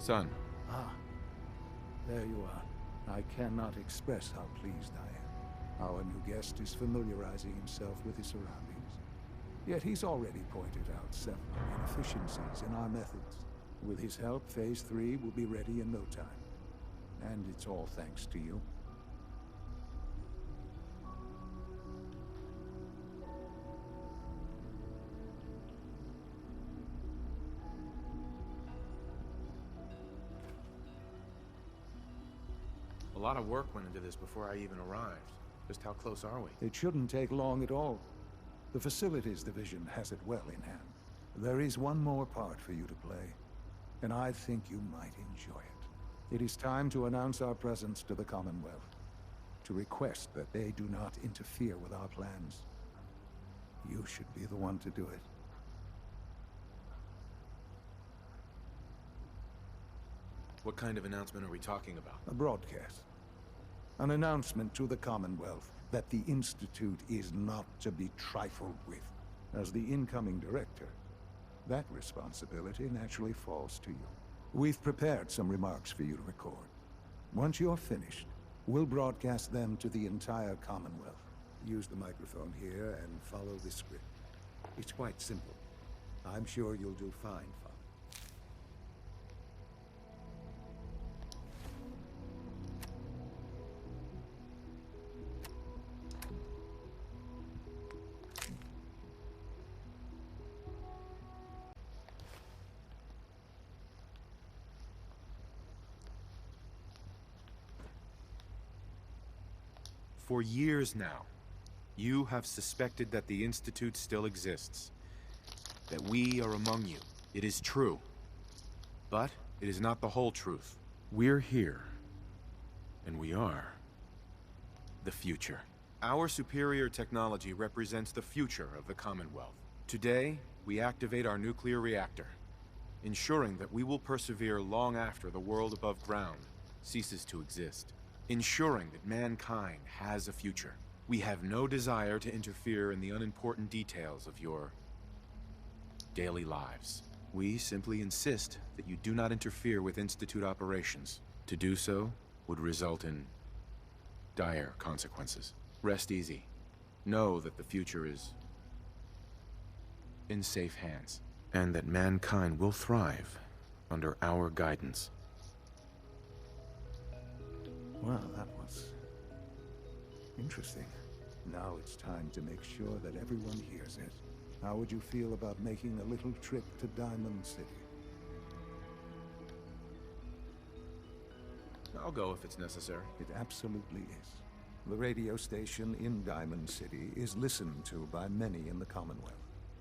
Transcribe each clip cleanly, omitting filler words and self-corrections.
Son. Ah, there you are. I cannot express how pleased I am. Our new guest is familiarizing himself with his surroundings. Yet he's already pointed out several inefficiencies in our methods. With his help, Phase 3 will be ready in no time. And it's all thanks to you. A lot of work went into this before I even arrived. Just how close are we? It shouldn't take long at all. The Facilities Division has it well in hand. There is one more part for you to play, and I think you might enjoy it. It is time to announce our presence to the Commonwealth, to request that they do not interfere with our plans. You should be the one to do it. What kind of announcement are we talking about? A broadcast. An announcement to the Commonwealth that the Institute is not to be trifled with. As the incoming director, that responsibility naturally falls to you. We've prepared some remarks for you to record. Once you're finished, we'll broadcast them to the entire Commonwealth. Use the microphone here and follow the script. It's quite simple. I'm sure you'll do fine, Father. For years now, you have suspected that the Institute still exists. That we are among you. It is true. But it is not the whole truth. We're here. And we are the future. Our superior technology represents the future of the Commonwealth. Today, we activate our nuclear reactor, ensuring that we will persevere long after the world above ground ceases to exist. Ensuring that mankind has a future. We have no desire to interfere in the unimportant details of your daily lives. We simply insist that you do not interfere with Institute operations. To do so would result in dire consequences. Rest easy. Know that the future is in safe hands, and that mankind will thrive under our guidance. Well, that was interesting. Now it's time to make sure that everyone hears it. How would you feel about making a little trip to Diamond City? I'll go if it's necessary. It absolutely is. The radio station in Diamond City is listened to by many in the Commonwealth.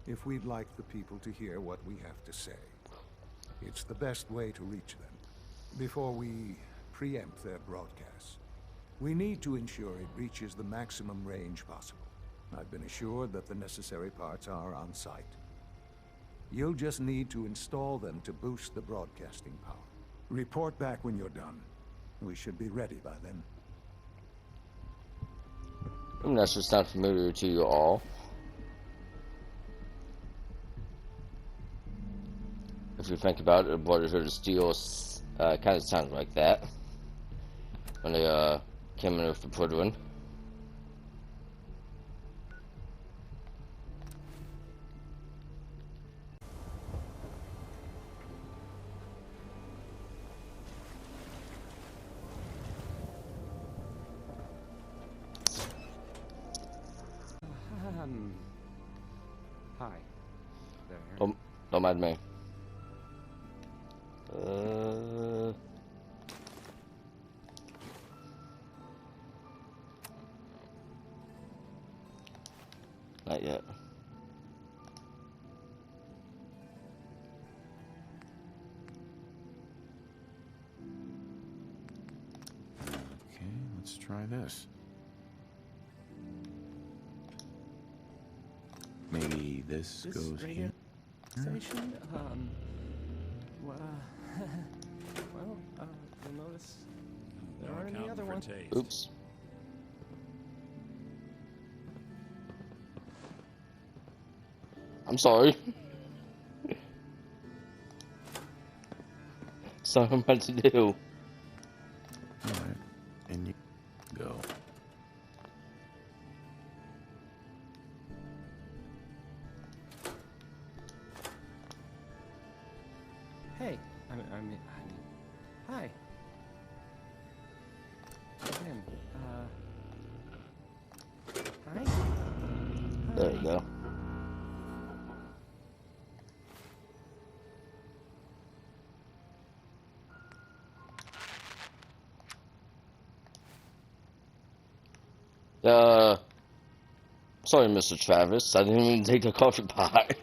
If we'd like the people to hear what we have to say, it's the best way to reach them. Before we preempt their broadcasts, we need to ensure it reaches the maximum range possible. I've been assured that the necessary parts are on site. You'll just need to install them to boost the broadcasting power. Report back when you're done. We should be ready by then. That should sound familiar to you all. If you think about it, Brotherhood of Steel kind of sounds like that. When they came in with the Protruan. Hi. There. Don't mind me. Not yet. Okay, let's try this. Maybe this goes here. Station? Well, you'll notice there aren't any other ones. Oops. I'm sorry. That's what I'm about to do. Alright, and you go. Hey, I mean, hi. Again, hi. There you go. Sorry, Mr. Travis. I didn't even take the coffee pot. I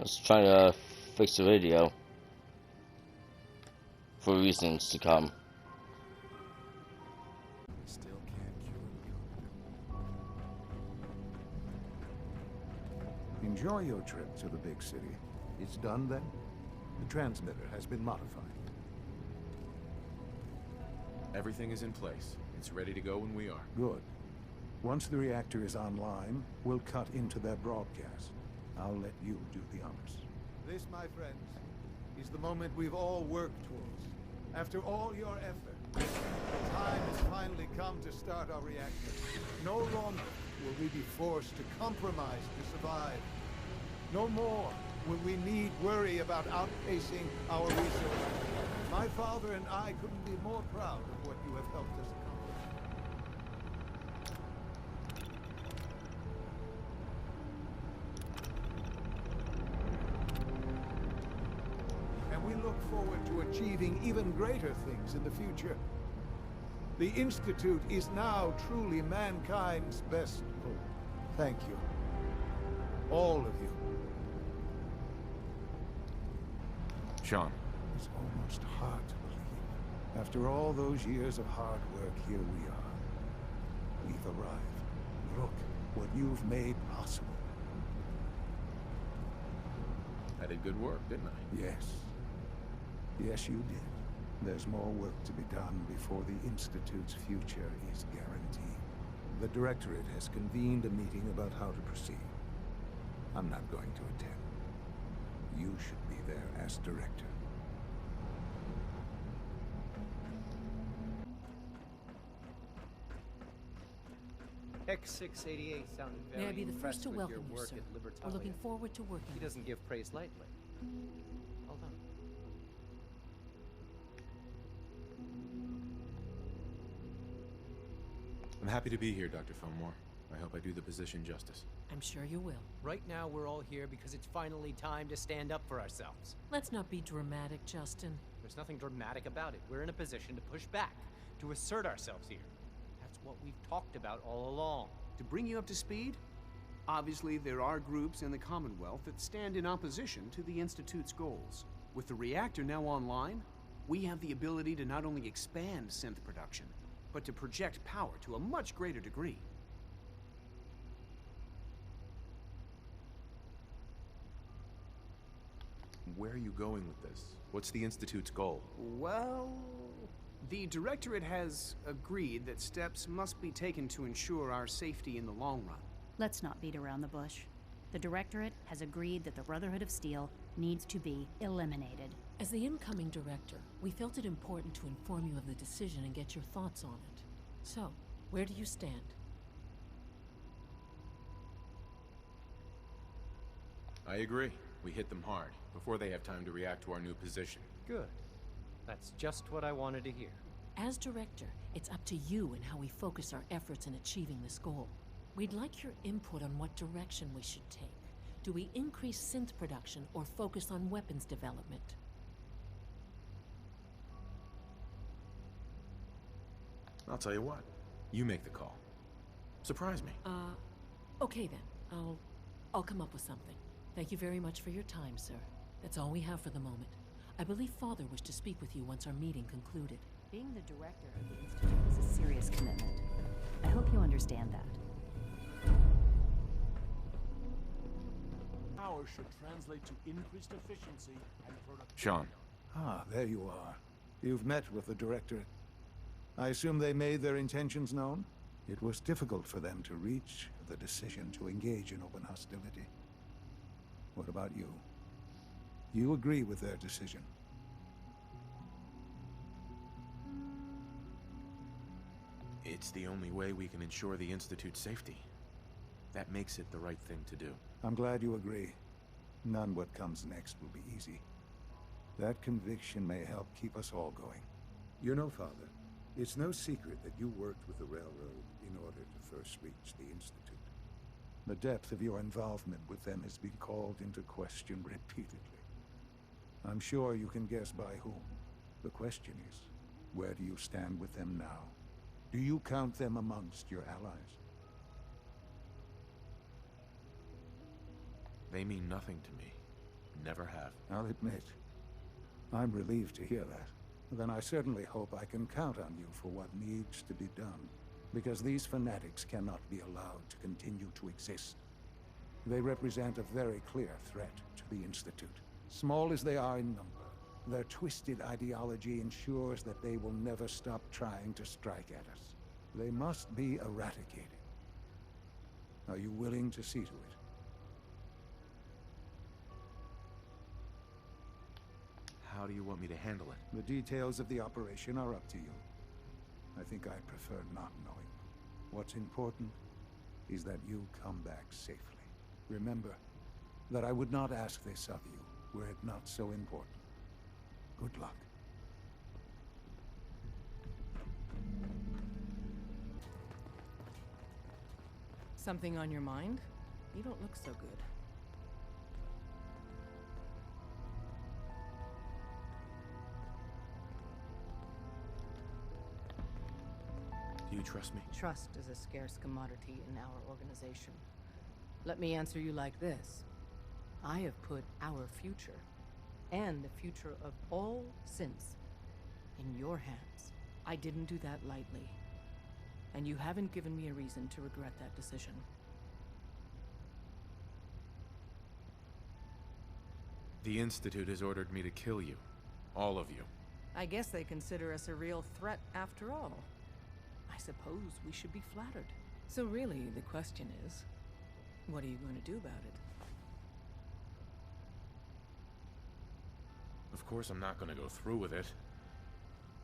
was trying to fix the radio for reasons to come. Still can't cure the Enjoy your trip to the big city. It's done then? The transmitter has been modified. Everything is in place. It's ready to go when we are. Good. Once the reactor is online, we'll cut into their broadcast. I'll let you do the honors. This, my friends, is the moment we've all worked towards. After all your effort, the time has finally come to start our reactor. No longer will we be forced to compromise to survive. No more will we need worry about outpacing our resources. My father and I couldn't be more proud of what you have helped us accomplish. We look forward to achieving even greater things in the future. The Institute is now truly mankind's best hope. Thank you. All of you. Sean. It's almost hard to believe. After all those years of hard work, here we are. We've arrived. Look what you've made possible. I did good work, didn't I? Yes. Yes, you did. There's more work to be done before the Institute's future is guaranteed. The Directorate has convened a meeting about how to proceed. I'm not going to attend. You should be there as Director. X688 sounded very May I be the first impressed to with welcome your you, work sir. at We're Libertalia. looking forward to working He with doesn't give praise lightly. Hold on. I'm happy to be here, Dr. Fillmore. I hope I do the position justice. I'm sure you will. Right now, we're all here because it's finally time to stand up for ourselves. Let's not be dramatic, Justin. There's nothing dramatic about it. We're in a position to push back, to assert ourselves here. That's what we've talked about all along. To bring you up to speed, obviously there are groups in the Commonwealth that stand in opposition to the Institute's goals. With the reactor now online, we have the ability to not only expand synth production, but to project power to a much greater degree. Where are you going with this? What's the Institute's goal? Well, the Directorate has agreed that steps must be taken to ensure our safety in the long run. Let's not beat around the bush. The Directorate has agreed that the Brotherhood of Steel needs to be eliminated. As the incoming director, we felt it important to inform you of the decision and get your thoughts on it. So, where do you stand? I agree. We hit them hard, before they have time to react to our new position. Good. That's just what I wanted to hear. As director, it's up to you and how we focus our efforts in achieving this goal. We'd like your input on what direction we should take. Do we increase synth production or focus on weapons development? I'll tell you what. You make the call. Surprise me. Okay then. I'll come up with something. Thank you very much for your time, sir. That's all we have for the moment. I believe Father wished to speak with you once our meeting concluded. Being the director of the Institute is a serious commitment. I hope you understand that. Power should translate to increased efficiency and productivity. Sean. Ah, there you are. You've met with the Directorate. I assume they made their intentions known? It was difficult for them to reach the decision to engage in open hostility. What about you? You agree with their decision? It's the only way we can ensure the Institute's safety. That makes it the right thing to do. I'm glad you agree. None what comes next will be easy. That conviction may help keep us all going. You know, Father, it's no secret that you worked with the Railroad in order to first reach the Institute. The depth of your involvement with them has been called into question repeatedly. I'm sure you can guess by whom. The question is, where do you stand with them now? Do you count them amongst your allies? They mean nothing to me. Never have. I'll admit, I'm relieved to hear that. Then I certainly hope I can count on you for what needs to be done. Because these fanatics cannot be allowed to continue to exist. They represent a very clear threat to the Institute. Small as they are in number, their twisted ideology ensures that they will never stop trying to strike at us. They must be eradicated. Are you willing to see to it? How do you want me to handle it? The details of the operation are up to you. I think I prefer not knowing. What's important is that you come back safely. Remember that I would not ask this of you were it not so important. Good luck. Something on your mind? You don't look so good. Do you trust me? Trust is a scarce commodity in our organization. Let me answer you like this. I have put our future, and the future of all synths, in your hands. I didn't do that lightly. And you haven't given me a reason to regret that decision. The Institute has ordered me to kill you. All of you. I guess they consider us a real threat after all. I suppose we should be flattered. So really, the question is, what are you going to do about it? Of course I'm not going to go through with it.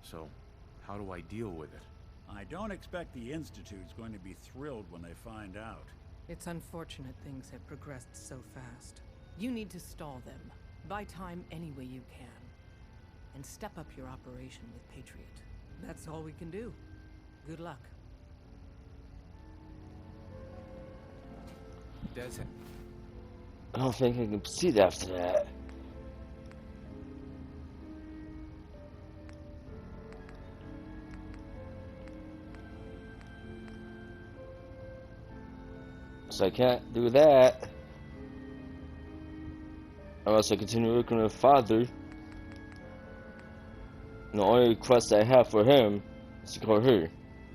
So, how do I deal with it? I don't expect the Institute's going to be thrilled when they find out. It's unfortunate things have progressed so fast. You need to stall them. Buy time any way you can. And step up your operation with Patriot. That's all we can do. Good luck. Des, I don't think I can proceed after that. So I can't do that. Unless I continue working with Father. And the only request I have for him is to call her.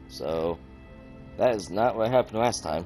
So, that is not what happened last time.